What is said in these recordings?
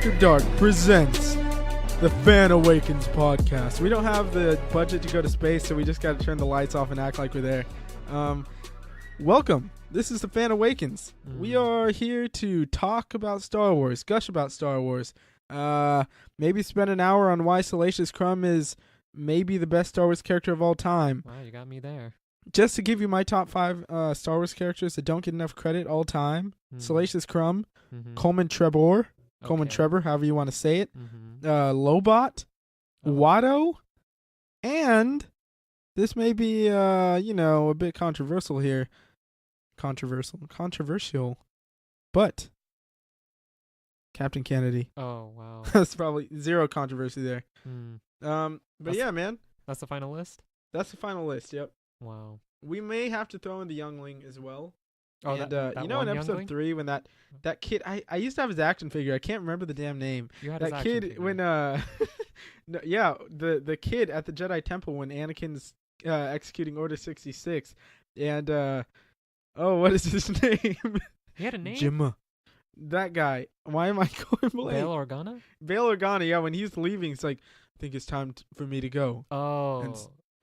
After Dark presents the Fan Awakens podcast. We don't have the budget to go to space, so we just got to turn the lights off and act like we're there. Welcome. This is the Fan Awakens. We are here to talk about Star Wars, gush about Star Wars. Maybe spend an hour on why Salacious Crumb is maybe the best Star Wars character of all time. Wow, you got me there. Just to give you my top 5 Star Wars characters that don't get enough credit all time. Salacious Crumb, Coleman Trebor, Coleman Trebor, however you want to say it, Lobot, Watto, and this may be, a bit controversial here. Controversial, but Captain Kennedy. Oh, wow. That's probably zero controversy there. But yeah, man. That's the final list? That's the final list, yep. Wow. We may have to throw in the youngling as well. Oh, and, that in episode youngling? 3 when that kid, I used to have his action figure. I can't remember the damn name. You had that his action kid figure. when no, yeah, the kid at the Jedi Temple when Anakin's executing Order 66, and what is his name? He had a name? Jimma. That guy. Why am I going blank? Bail Organa? Bail Organa. Yeah, when he's leaving, it's like, I think it's time for me to go. Oh.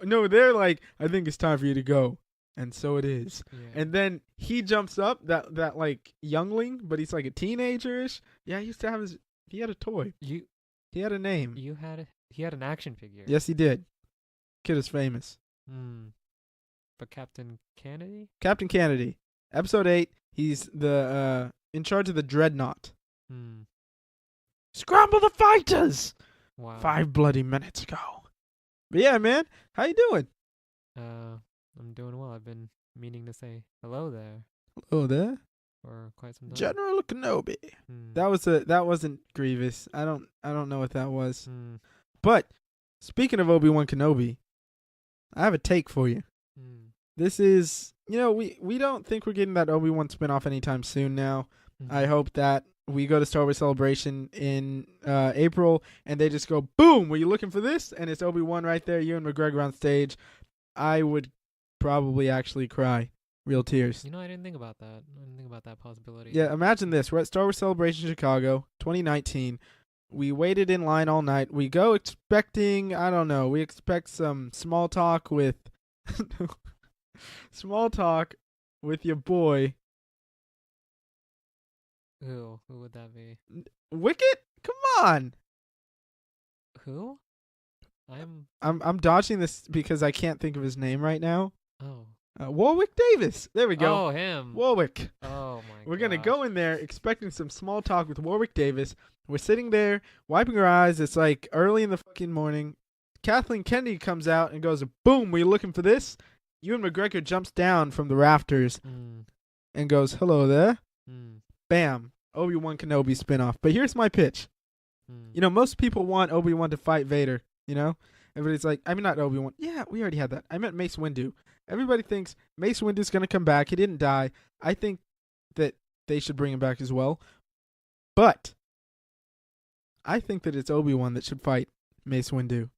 No, they're like, I think it's time for you to go. And so it is. Yeah. And then he jumps up, that like youngling, but he's like a teenager-ish. Yeah, he used to have he had a toy. He had a name. He had an action figure. Yes, he did. Kid is famous. But Captain Kennedy? Captain Kennedy. Episode 8, he's the in charge of the Dreadnought. Scramble the fighters! Wow. 5 bloody minutes ago. But yeah, man, how you doing? I'm doing well. I've been meaning to say hello there Hello there. for quite some time. General Kenobi. Hmm. That wasn't Grievous. I don't know what that was. Hmm. But speaking of Obi-Wan Kenobi, I have a take for you. This is, we don't think we're getting that Obi-Wan spinoff anytime soon now. I hope that we go to Star Wars Celebration in April and they just go, boom, were you looking for this? And it's Obi-Wan right there, Ewan McGregor on stage. I would probably actually cry. Real tears. I didn't think about that. I didn't think about that possibility. Yeah, imagine this. We're at Star Wars Celebration Chicago, 2019. We waited in line all night. We go expecting, we expect some small talk with your boy. Who would that be? Wicket? Come on. Who? I'm dodging this because I can't think of his name right now. Oh. Warwick Davis. There we go. Oh, him. Warwick. Oh, my We're going to go in there expecting some small talk with Warwick Davis. We're sitting there, wiping our eyes. It's like early in the fucking morning. Kathleen Kennedy comes out and goes, boom, were you looking for this? Ewan McGregor jumps down from the rafters and goes, hello there. Bam. Obi-Wan Kenobi spinoff. But here's my pitch. Most people want Obi-Wan to fight Vader, Everybody's like, not Obi-Wan. Yeah, we already had that. I meant Mace Windu. Everybody thinks Mace Windu's going to come back. He didn't die. I think that they should bring him back as well. But I think that it's Obi-Wan that should fight Mace Windu.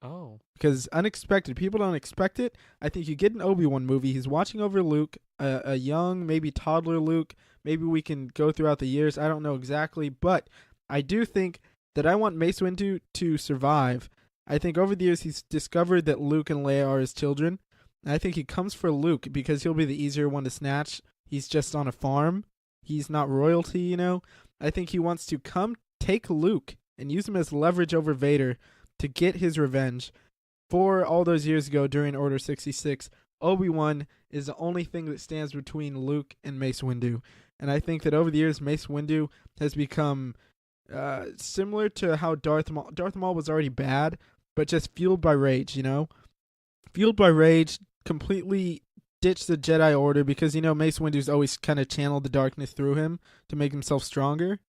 Oh. Because unexpected. People don't expect it. I think you get an Obi-Wan movie. He's watching over Luke, a young, maybe toddler Luke. Maybe we can go throughout the years. I don't know exactly. But I do think that I want Mace Windu to survive. I think over the years he's discovered that Luke and Leia are his children. And I think he comes for Luke because he'll be the easier one to snatch. He's just on a farm. He's not royalty, I think he wants to come take Luke and use him as leverage over Vader to get his revenge. For all those years ago during Order 66, Obi-Wan is the only thing that stands between Luke and Mace Windu. And I think that over the years, Mace Windu has become similar to how Darth Maul. Darth Maul was already bad, but just fueled by rage, Fueled by rage, completely ditched the Jedi Order because, Mace Windu's always kind of channeled the darkness through him to make himself stronger.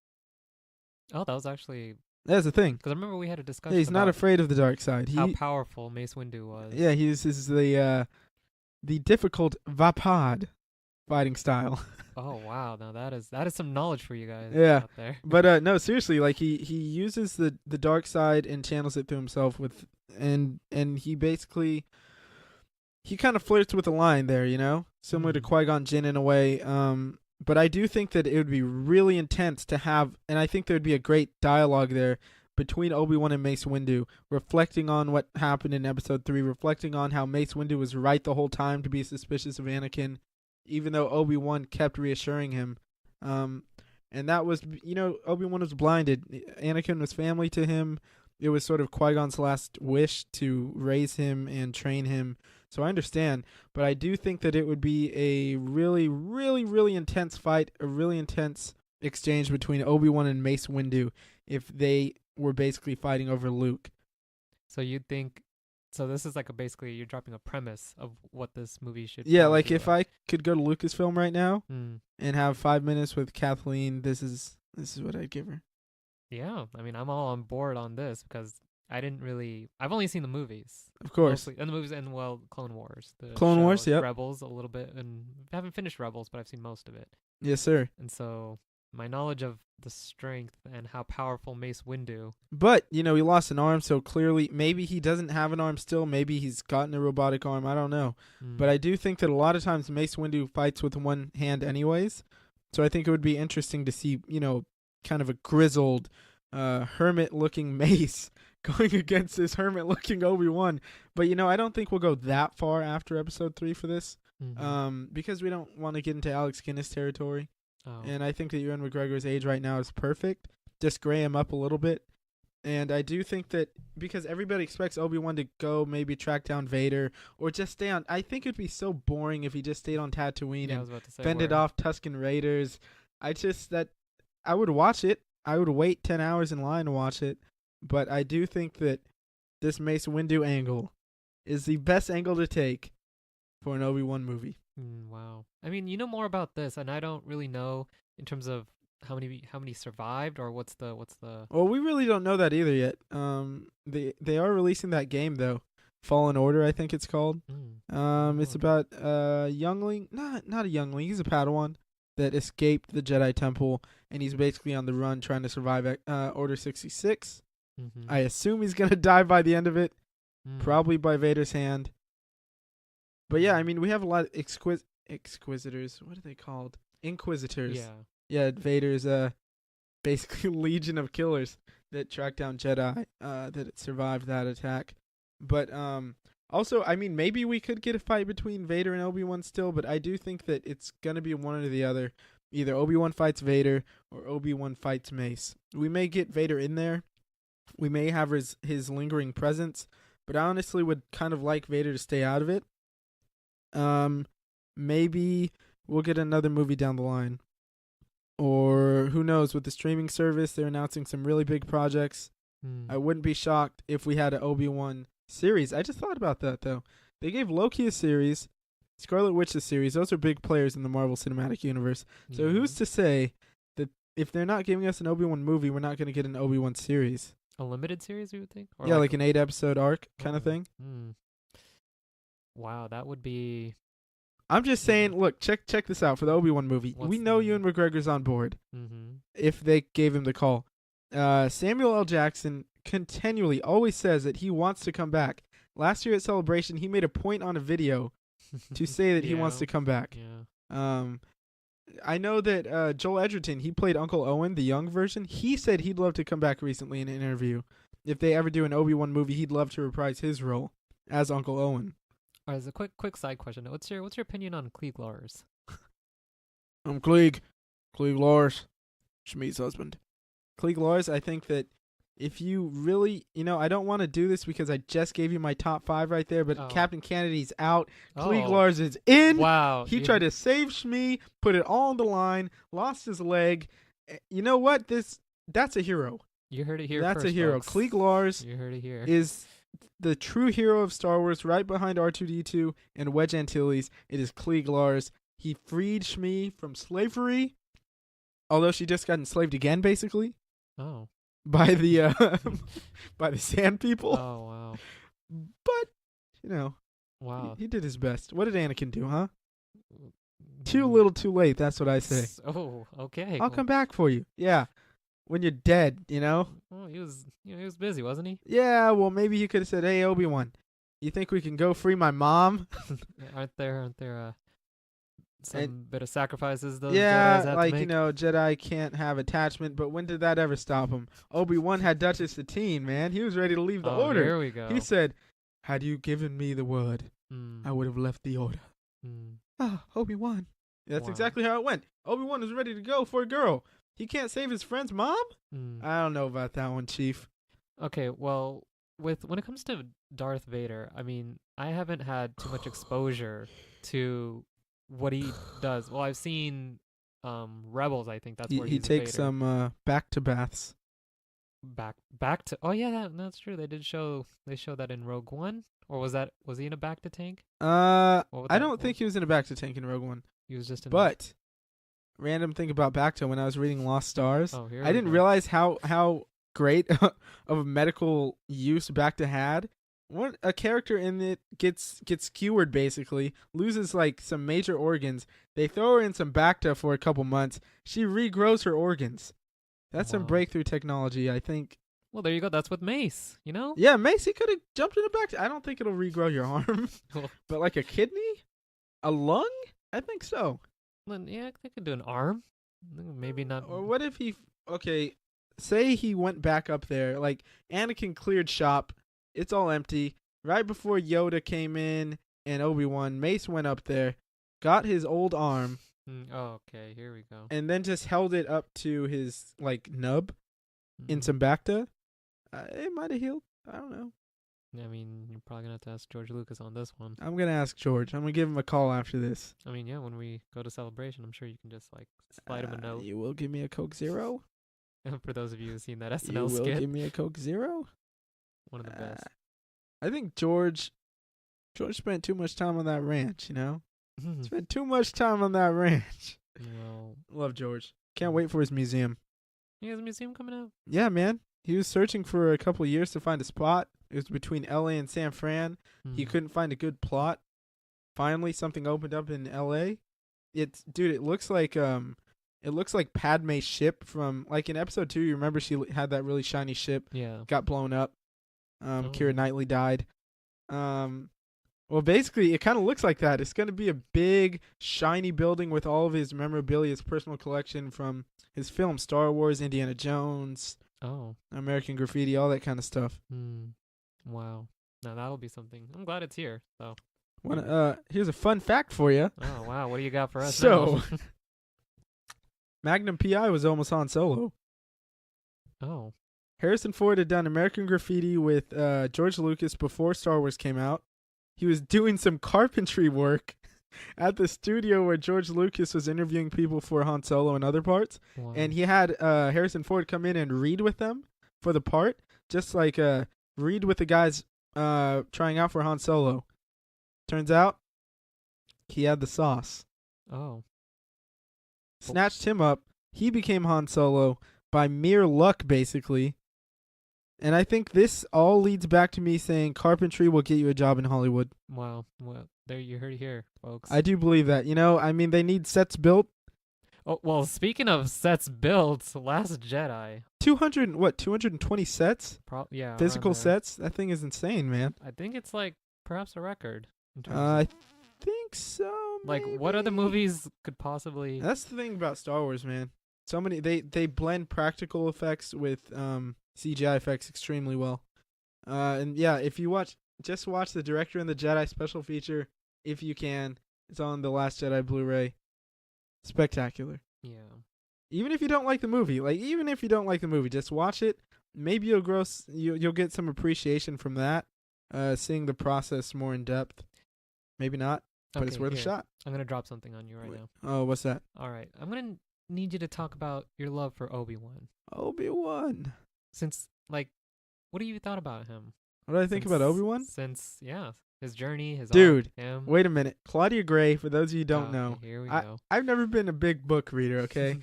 Oh, that was actually... That's the thing. Because I remember we had a discussion Yeah, he's not afraid of the dark side. How powerful Mace Windu was. Yeah, he's the difficult Vapad fighting style. Oh, wow. Now that is some knowledge for you guys out there. But no, seriously, like he uses the dark side and channels it through himself and he basically he kind of flirts with the line there, similar to Qui-Gon Jinn in a way. But I do think that it would be really intense to have, and I think there would be a great dialogue there between Obi-Wan and Mace Windu, reflecting on what happened in Episode 3, reflecting on how Mace Windu was right the whole time to be suspicious of Anakin, even though Obi-Wan kept reassuring him. And that was, Obi-Wan was blinded. Anakin was family to him. It was sort of Qui-Gon's last wish to raise him and train him. So I understand, but I do think that it would be a really, really, really intense fight, a really intense exchange between Obi-Wan and Mace Windu if they were basically fighting over Luke. So you think? So this is like basically you're dropping a premise of what this movie should. Yeah, probably like be if I could go to Lucasfilm right now Mm. and have 5 minutes with Kathleen, this is what I'd give her. Yeah, I mean, I'm all on board on this because I've only seen the movies. Of course. Mostly, and the movies and, well, Clone Wars. The Clone Wars, show, yep. Rebels a little bit, and I haven't finished Rebels, but I've seen most of it. Yes, sir. And so my knowledge of the strength and how powerful Mace Windu. But, he lost an arm, so clearly maybe he doesn't have an arm still. Maybe he's gotten a robotic arm. I don't know. But I do think that a lot of times Mace Windu fights with one hand anyways. So I think it would be interesting to see, kind of a grizzled, hermit-looking Mace going against this hermit-looking Obi-Wan. But, I don't think we'll go that far after Episode 3 for this. Because we don't want to get into Alex Guinness territory. Oh. And I think that Ewan McGregor's age right now is perfect. Just gray him up a little bit. And I do think that because everybody expects Obi-Wan to go maybe track down Vader or just stay on. I think it'd be so boring if he just stayed on Tatooine I was about to say, fended off Tusken Raiders. I would watch it. I would wait 10 hours in line to watch it. But I do think that this Mace Windu angle is the best angle to take for an Obi-Wan movie. Wow. I mean, you know more about this, and I don't really know in terms of how many survived or what's the. Well, we really don't know that either yet. They are releasing that game though, Fallen Order, I think it's called. It's about a youngling, not a youngling. He's a Padawan that escaped the Jedi Temple, and he's basically on the run trying to survive Order 66. I assume he's gonna die by the end of it, probably by Vader's hand. But yeah, I mean, we have a lot of exquisitors. What are they called? Inquisitors. Yeah. Yeah, Vader's basically legion of killers that track down Jedi that survived that attack. But also, I mean, maybe we could get a fight between Vader and Obi-Wan still, but I do think that it's going to be one or the other. Either Obi-Wan fights Vader or Obi-Wan fights Mace. We may get Vader in there. We may have his lingering presence, but I honestly would kind of like Vader to stay out of it. Maybe we'll get another movie down the line. Or who knows, with the streaming service, they're announcing some really big projects. I wouldn't be shocked if we had an Obi-Wan series. I just thought about that, though. They gave Loki a series, Scarlet Witch a series. Those are big players in the Marvel Cinematic Universe. So who's to say that if they're not giving us an Obi-Wan movie, we're not going to get an Obi-Wan series? A limited series, you would think? Or yeah, like an 8-episode arc kind of thing. Wow, that would be... I'm just saying, look, check this out for the Obi-Wan movie. We know Ewan McGregor's on board if they gave him the call. Samuel L. Jackson continually always says that he wants to come back. Last year at Celebration, he made a point on a video to say that he wants to come back. Yeah. I know that Joel Edgerton, he played Uncle Owen, the young version. He said he'd love to come back recently in an interview. If they ever do an Obi-Wan movie, he'd love to reprise his role as Uncle Owen. All right, as a quick side question, what's your opinion on Klieg Lars? I'm Klieg Lars, Shmi's husband. Klieg Lars, I think that if you really, I don't want to do this because I just gave you my top 5 right there, but Captain Kennedy's out. Klieg Lars is in. Wow. He tried to save Shmi, put it all on the line, lost his leg. You know what? That's a hero. You heard it here That's first, a hero. folks. Klieg Lars You heard it here. is the true hero of Star Wars, right behind R2-D2 and Wedge Antilles. It is Klieg Lars. He freed Shmi from slavery, although she just got enslaved again, basically. Oh. By the by the Sand People. Oh, wow. But, Wow. he did his best. What did Anakin do, huh? Too little, too late. That's what I say. Oh, okay. I'll come back for you. Yeah. When you're dead, Well, he was busy, wasn't he? Yeah, well, maybe he could have said, "Hey, Obi-Wan, you think we can go free my mom?" Aren't there some bit of sacrifices those yeah, Jedi's have to like, make. Jedi can't have attachment, but when did that ever stop him? Obi-Wan had Duchess Satine, man. He was ready to leave the Oh, order. here we He go. said, "Had you given me the word, Mm, I would have left the order." mm, Ah, Obi-Wan. That's wow. exactly how it went. Obi-Wan was ready to go for a girl. He can't save his friend's mom? Mm. I don't know about that one, Chief. Okay, well, when it comes to Darth Vader, I mean, I haven't had too much exposure to what he does. Well, I've seen Rebels, I think that's He where he he's takes Vader. some back to baths. Back to Oh yeah, that's true. They show that in Rogue One, or was he in a back to tank? What would I that don't think he was in a back to tank in Rogue One. he was just in But random thing about Bacta when I was reading Lost Stars, Oh, here I we didn't go. realize how great of a medical use Bacta had. What a character in it gets skewered basically, loses like some major organs. They throw her in some Bacta for a couple months. She regrows her organs. That's some Wow. breakthrough technology, I think. Well, there you go. That's with Mace, you know? Yeah, Macy could have jumped in a Bacta. I don't think it'll regrow your arm, Well, but like a kidney, a lung, I think so. then, yeah, they could do an arm. Maybe not. Or what if okay, say he went back up there, like Anakin cleared shop, it's all empty. Right before Yoda came in and Obi-Wan, Mace went up there, got his old arm, Oh, okay, here we go. and then just held it up to his like nub in Mm. some Bacta. It might have healed. I don't know. I mean, you're probably gonna have to ask George Lucas on this one. I'm gonna ask George. I'm gonna give him a call after this. I mean, yeah, when we go to Celebration, I'm sure you can just like slide him a note. You will give me a Coke Zero. For those of you who've seen that You SNL will skit, give me a Coke Zero. one of the best. I think George spent too much time on that ranch. Spent too much time on that ranch. Well, Love George. Can't wait for his museum. he has a museum coming out. Yeah, man. He was searching for a couple years to find a spot. It was between LA and San Fran. He Mm. couldn't find a good plot. Finally, something opened up in LA. It looks like Padme's ship from like in episode 2. You remember she had that really shiny ship, Yeah. got blown up. Oh. Keira Knightley died. Well, basically, it kind of looks like that. It's going to be a big, shiny building with all of his memorabilia, his personal collection from his film Star Wars, Indiana Jones, Oh. American Graffiti, all that kind of stuff. Wow. Now that'll be something. I'm glad it's here. So. Here's a fun fact for you. Oh wow. What do you got for us So, now? Magnum PI was almost Han Solo. Oh. Harrison Ford had done American Graffiti with George Lucas before Star Wars came out. He was doing some carpentry work at the studio where George Lucas was interviewing people for Han Solo and other parts. Wow. And he had Harrison Ford come in and read with them for the part. Just like read with the guys trying out for Han Solo. Turns out he had the sauce. Oh. Snatched him up. He became Han Solo by mere luck, basically. And I think this all leads back to me saying carpentry will get you a job in Hollywood. Wow. Well, there you heard it here, folks. I do believe that. I mean, they need sets built. Oh well. Speaking of sets built, Last Jedi. 220 sets? Yeah. around Physical there. sets? That thing is insane, man. I think it's like perhaps a record. In terms I think so. like, what other maybe. movies could possibly? That's the thing about Star Wars, man. So many they blend practical effects with CGI effects extremely well. And yeah, if you watch the Director and the Jedi special feature if you can. It's on the Last Jedi Blu-ray. Spectacular. Yeah. Even if you don't like the movie, just watch it. Maybe you'll get some appreciation from that. Seeing the process more in depth. Maybe not, but it's Okay, worth a here. shot. I'm gonna drop something on you right now. Oh, what's that? All right. I'm gonna need you to talk about your love for Obi-Wan. Obi-Wan. Since what have you thought about him? What do I think about Obi-Wan? Since his journey, his Dude, arc, him. Wait a minute. Claudia Gray, for those of you who don't Okay, know, Here we go. I've never been a big book reader, okay?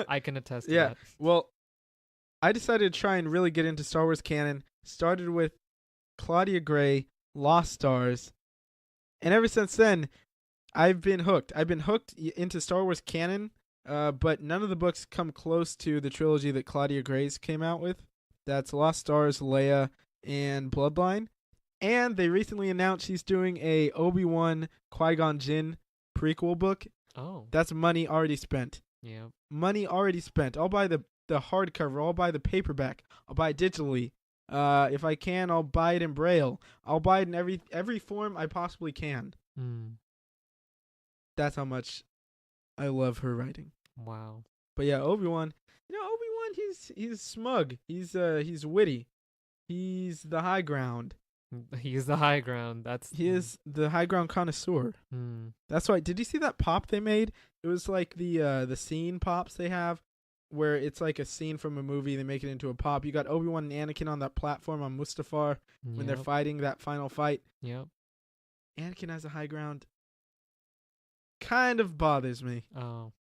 I can attest to Yeah. that. Well, I decided to try and really get into Star Wars canon. Started with Claudia Gray, Lost Stars. And ever since then, I've been hooked. I've been hooked into Star Wars canon, but none of the books come close to the trilogy that Claudia Gray's came out with. That's Lost Stars, Leia, and Bloodline. And they recently announced she's doing a Obi-Wan Qui-Gon Jinn prequel book. Oh. That's money already spent. Yeah. Money already spent. I'll buy the hardcover. I'll buy the paperback. I'll buy it digitally. If I can, I'll buy it in Braille. I'll buy it in every form I possibly can. Mm. That's how much I love her writing. Wow. But yeah, Obi-Wan. Obi-Wan, he's smug. He's witty. He's the high ground. He's the high ground. He is the high ground connoisseur. Mm. That's why. Did you see that pop they made? It was like the scene pops they have, where it's like a scene from a movie. They make it into a pop. You got Obi-Wan and Anakin on that platform on Mustafar when they're fighting that final fight. Yep. Anakin has a high ground. Kind of bothers me. Oh.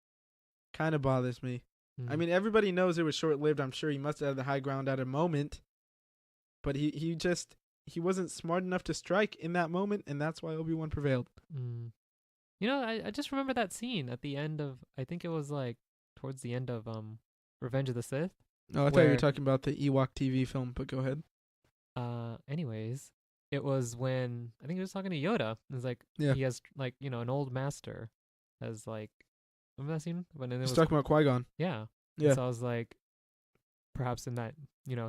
Kind of bothers me. Mm. I mean, everybody knows it was short-lived. I'm sure he must have had the high ground at a moment. But he wasn't smart enough to strike in that moment, and that's why Obi-Wan prevailed. Mm. I just remember that scene at the end of, I think it was like towards the end of Revenge of the Sith. Oh, I thought you were talking about the Ewok TV film, but go ahead. Anyways, it was when I think he was talking to Yoda. It was like he has like, an old master has like, remember that scene? When it was talking about Qui-Gon. Yeah. Yeah. So I was like, perhaps in that,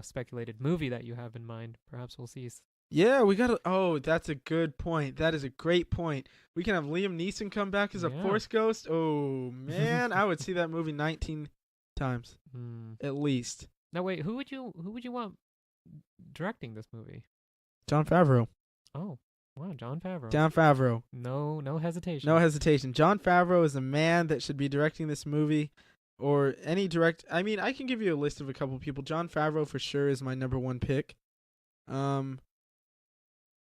speculated movie that you have in mind, perhaps we'll see. Yeah, we gotta. Oh, that's a good point. That is a great point. We can have Liam Neeson come back as a Force ghost. Oh man, I would see that movie 19 times at least. Now wait, who would you want directing this movie? Jon Favreau. Oh, wow, Jon Favreau. Jon Favreau. No hesitation. No hesitation. Jon Favreau is the man that should be directing this movie, or any direct. I mean, I can give you a list of a couple people. Jon Favreau for sure is my number one pick.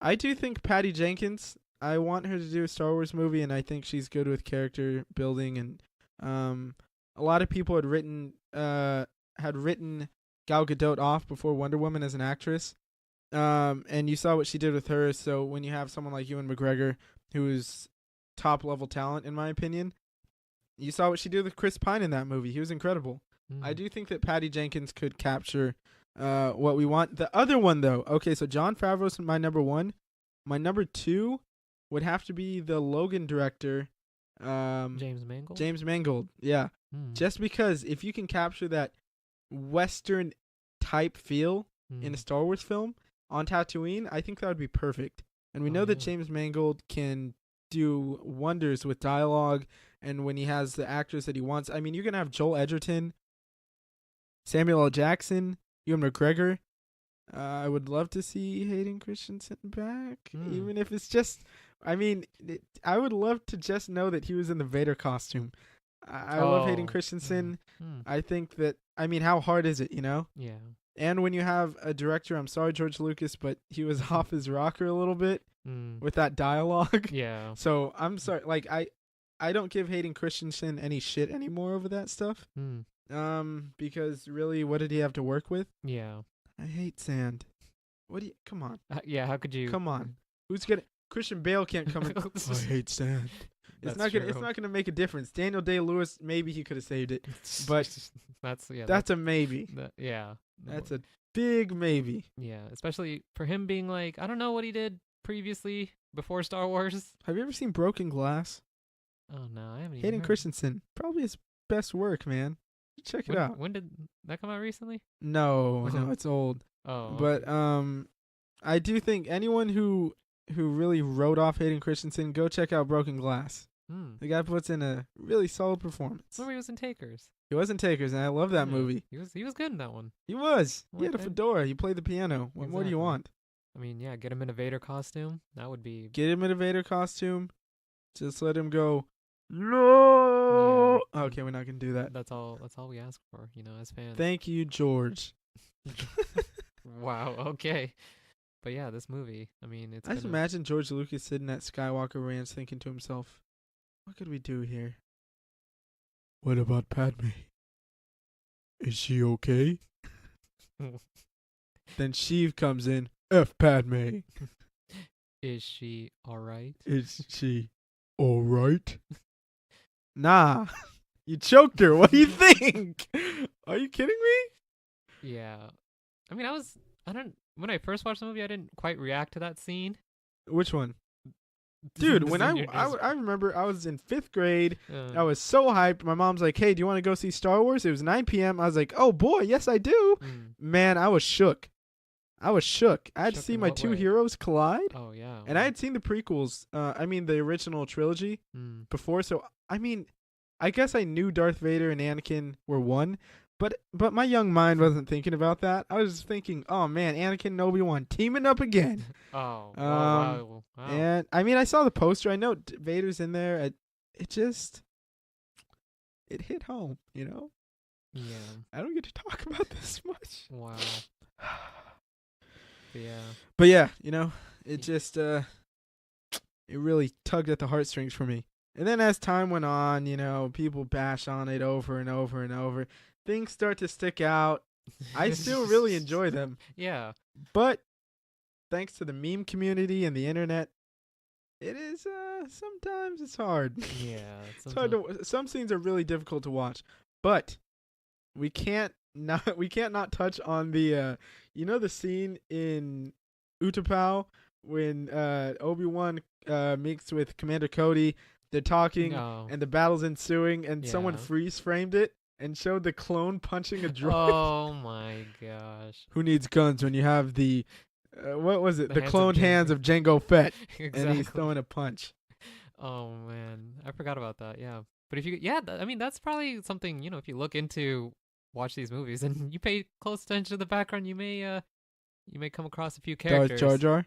I do think Patty Jenkins. I want her to do a Star Wars movie, and I think she's good with character building. And a lot of people had written Gal Gadot off before Wonder Woman as an actress. And you saw what she did with her. So when you have someone like Ewan McGregor, who is top level talent in my opinion, you saw what she did with Chris Pine in that movie. He was incredible. I do think that Patty Jenkins could capture what we want. The other one, though, okay, so Jon Favreau's my number one. My number two would have to be the Logan director, James Mangold. James Mangold, yeah. Just because if you can capture that Western type feel in a Star Wars film on Tatooine, I think that would be perfect. And we know that James Mangold can do wonders with dialogue, and when he has the actors that he wants. I mean, you're going to have Joel Edgerton, Samuel L. Jackson, Ewan McGregor. I would love to see Hayden Christensen back, even if it's just, I mean, I would love to just know that he was in the Vader costume. I love Hayden Christensen. I think that, I mean, how hard is it, Yeah. And when you have a director, I'm sorry, George Lucas, but he was off his rocker a little bit with that dialogue. Yeah. So I'm sorry, like, I don't give Hayden Christensen any shit anymore over that stuff. Because really, what did he have to work with? Yeah. I hate sand. Come on. Yeah, how could you? Come on. Christian Bale can't come in. I hate sand. It's not gonna make a difference. Daniel Day-Lewis, maybe he could have saved it, but that's a maybe. That's a big maybe. Yeah, especially for him being like, I don't know what he did previously before Star Wars. Have you ever seen Broken Glass? Oh no, I haven't. Hayden Christensen, probably his best work, man. Check it out. When did that come out recently? No, it's old. Oh, but I do think anyone who really wrote off Hayden Christensen, go check out Broken Glass. The guy puts in a really solid performance. Remember he was in Takers. He was in Takers, and I love that movie. He was good in that one. He was. He had a fedora. He played the piano. What more do you want? I mean, yeah, get him in a Vader costume. That would be. Get him in a Vader costume. Just let him go. No. Yeah. Okay, we're not gonna do that. That's all we ask for, as fans. Thank you, George. Wow. Okay. But yeah, this movie. I mean, it's. I just imagine George Lucas sitting at Skywalker Ranch, thinking to himself, "What could we do here? What about Padme? Is she okay?" Then Sheev comes in. F Padme. Is she all right? Is she all right? Nah. You choked her. What do you think? Are you kidding me? Yeah. I mean, when I first watched the movie, I didn't quite react to that scene. Which one? Dude, This when is your- I remember I was in 5th grade. I uh, was so hyped. My mom's like, "Hey, do you want to go see Star Wars?" It was 9 p.m. I was like, "Oh boy, yes I do." mm, Man, I was shook. I was shook. I had to Shook see in my what two way? heroes collide. oh yeah. And I had seen the prequels, I mean the original trilogy Mm. before, so I mean, I guess I knew Darth Vader and Anakin were one, but my young mind wasn't thinking about that. I was just thinking, oh man, Anakin and Obi-Wan teaming up again. Oh, wow. And I mean, I saw the poster. I know Vader's in there. It just it hit home, you know. Yeah. I don't get to talk about this much. Wow. Yeah. But yeah, you know, it just it really tugged at the heartstrings for me. And then as time went on, you know, people bash on it over and over and over. Things start to stick out. I still really enjoy them. Yeah. But thanks to the meme community and the internet, it is sometimes it's hard. Yeah. It's hard to, some scenes are really difficult to watch. But we can't not touch on the you know the scene in Utapau when Obi-Wan meets with Commander Cody. They're talking No. and the battle's ensuing, and someone Yeah. freeze framed it and showed the clone punching a droid. Oh my gosh. Who needs guns when you have the what was it? The The hands of cloned hands Jango. of Jango Fett, Exactly. and he's throwing a punch. Oh man, I forgot about that. Yeah, but if you, yeah, I mean that's probably something, if you look into watch these movies and you pay close attention to the background, you may come across a few characters. Jar Jar,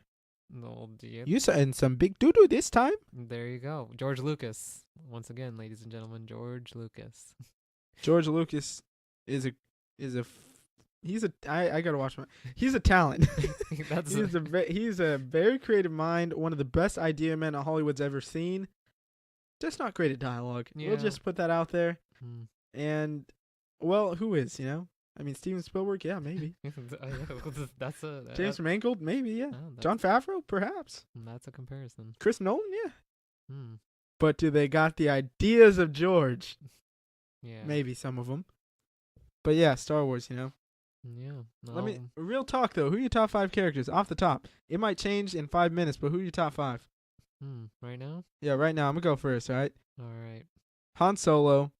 No, you saw in some big doo doo this time. there you go, George Lucas. Once again, ladies and gentlemen, George Lucas. George Lucas is a I gotta watch my. He's a talent. That's He's a very creative mind. One of the best idea men Hollywood's ever seen. Just not great at dialogue. Yeah. We'll just put that out there. Hmm. And well, who is? You know, I mean, Steven Spielberg. Yeah, maybe. that's a James Mangold. Maybe. Yeah. that's, John Favreau. Perhaps. That's a comparison. Chris Nolan. Yeah. Hmm. But do they got the ideas of George? Yeah. Maybe some of them. But yeah, Star Wars. You know. Yeah. Let me No. real talk though. Who are your top 5 characters off the top? It might change in 5 minutes, but who are your top 5? Right now. Yeah, right now I'm gonna go first. All right. All right. Han Solo,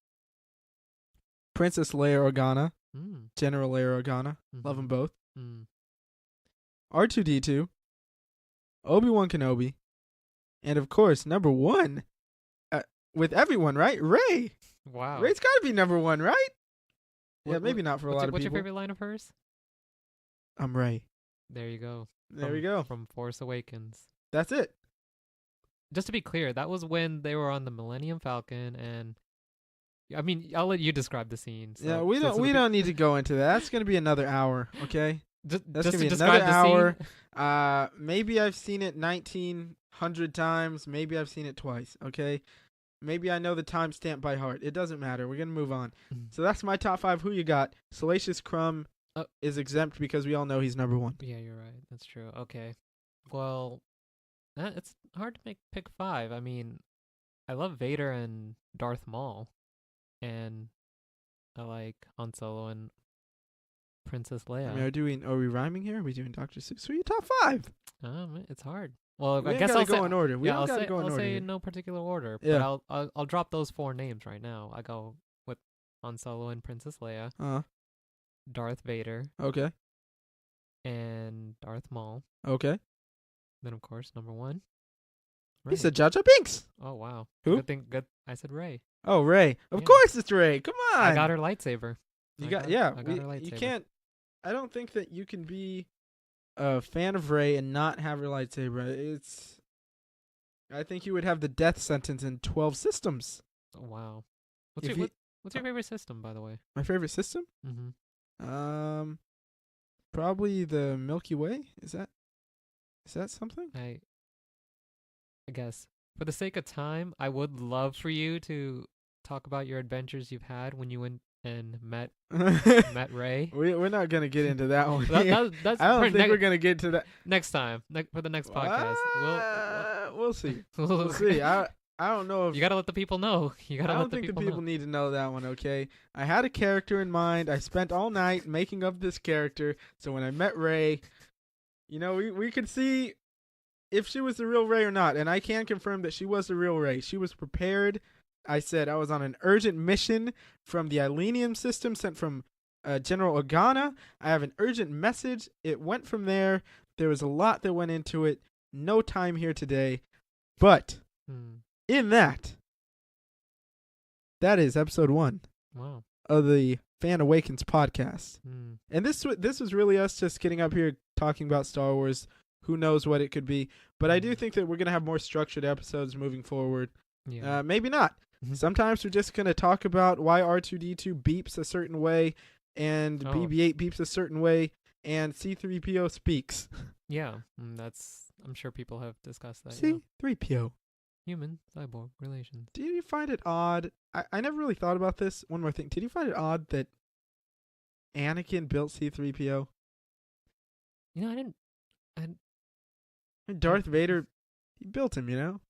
Princess Leia Organa, Hmm. General Leia Organa. Love them both. Hmm. R2D2, Obi-Wan Kenobi, and of course number 1, with everyone, right? Rey. Wow. Rey's got to be number 1, right? Yeah, What- maybe not for a lot of What's people. your favorite line of hers? I'm Rey. There you go. There we go. From Force Awakens. That's it. Just to be clear, that was when they were on the Millennium Falcon, and I mean, I'll let you describe the scene. So, Yeah, we don't need to go into that. That's gonna be another hour. Okay. Just, That's just gonna to be describe another the hour. scene. Maybe I've seen it 1,900 times. Maybe I've seen it twice. Okay. Maybe I know the timestamp by heart. It doesn't matter. We're gonna move on. So that's my top 5. Who you got? Salacious Crumb is exempt because we all know he's number 1. Yeah, you're right. That's true. Okay. Well, it's hard to pick 5. I mean, I love Vader and Darth Maul, and I like Han Solo and Princess Leia. I mean, are we rhyming here? Are we doing Dr. Seuss? Who are your top 5? It's hard. Well, We I ain't guess gotta I'll go say, in order. We yeah, don't I'll gotta say, go in I'll order. say here. in no particular order. Yeah. But I'll drop those 4 names right now. I go with Han Solo and Princess Leia, Darth Vader, Okay. and Darth Maul. Okay. Then of course number 1. He Rey. said Jar Jar Binks. Oh wow. Who? Good thing. Good. I said Rey. Oh, Rey. Of Yeah. course it's Rey. Come on. I got her lightsaber. You I got got- yeah. I got her lightsaber. You can't. I don't think that you can be a fan of Rey and not have her lightsaber. It's. I think you would have the death sentence in 12 systems. Oh, wow. If you- What's your favorite system, by the way? My favorite system? Mm-hmm. Probably the Milky Way. Is that something? I guess for the sake of time, I would love for you to talk about your adventures you've had when you went and met Rey. We're not gonna get into that one. That's I don't for think we're gonna get to that. next time. For the next podcast, We'll see. we'll We'll see. I don't know if you gotta let the people know. You I gotta don't let the think people the people know. need to know that one, okay? I had a character in mind. I spent all night making up this character. So when I met Rey, we could see if she was the real Rey or not, and I can confirm that she was the real Rey. She was prepared. I said I was on an urgent mission from the Ilenium system sent from General Organa. I have an urgent message. It went from there. There was a lot that went into it. No time here today. But in that is episode 1 Wow. of the Fan Awakens podcast. Mm. And this was really us just getting up here talking about Star Wars. Who knows what it could be. But I do think that we're going to have more structured episodes moving forward. Yeah. Maybe not. Sometimes we're just going to talk about why R2-D2 beeps a certain way and BB-8 beeps a certain way and C-3PO speaks. Yeah. I'm sure people have discussed that. Yeah. C-3PO. Human cyborg relations. Do you find it odd? I never really thought about this. One more thing. Did you find it odd that Anakin built C-3PO? You know, I didn't. And Darth Vader, he built him, you know?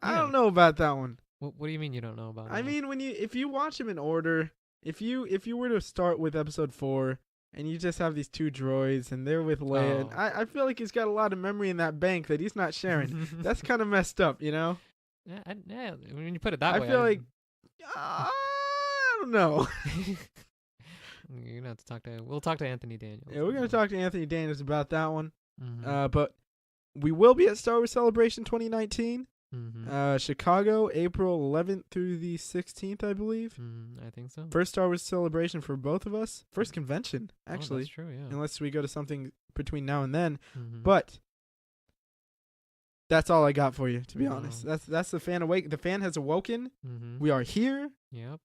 I Yeah. don't know about that one. What do you mean you don't know about it? I mean, if you watch them in order, if you were to start with episode 4 and you just have these 2 droids and they're with Leia, and I feel like he's got a lot of memory in that bank that he's not sharing. That's kind of messed up, you know? Yeah, when you put it that way, I feel like I don't know. You're gonna have to talk to. We'll talk to Anthony Daniels. Yeah, we're gonna talk to Anthony Daniels about that one. Mm-hmm. But we will be at Star Wars Celebration 2019. Mm-hmm. Chicago, April 11th through the 16th, I believe. I think so. First Star Wars Celebration for both of us. First convention, actually. That's true. Yeah. Unless we go to something between now and then. Mm-hmm. But that's all I got for you, to be honest. Wow. That's the fan awake. The fan has awoken. Mm-hmm. We are here. Yep.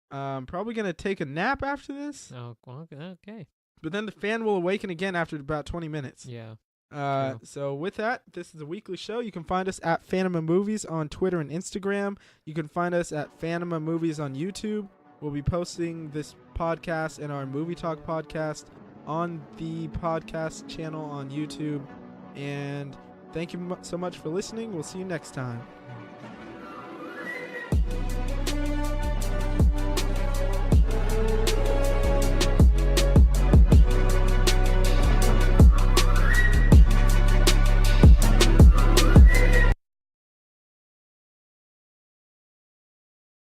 Probably gonna take a nap after this. Oh, well, okay. But then the fan will awaken again after about 20 minutes. Yeah. True. So with that, this is a weekly show. You can find us at Phantom Movies on Twitter and Instagram. You can find us at Phantom Movies on YouTube. We'll be posting this podcast and our Movie Talk podcast on the podcast channel on YouTube. And thank you so much for listening. We'll see you next time.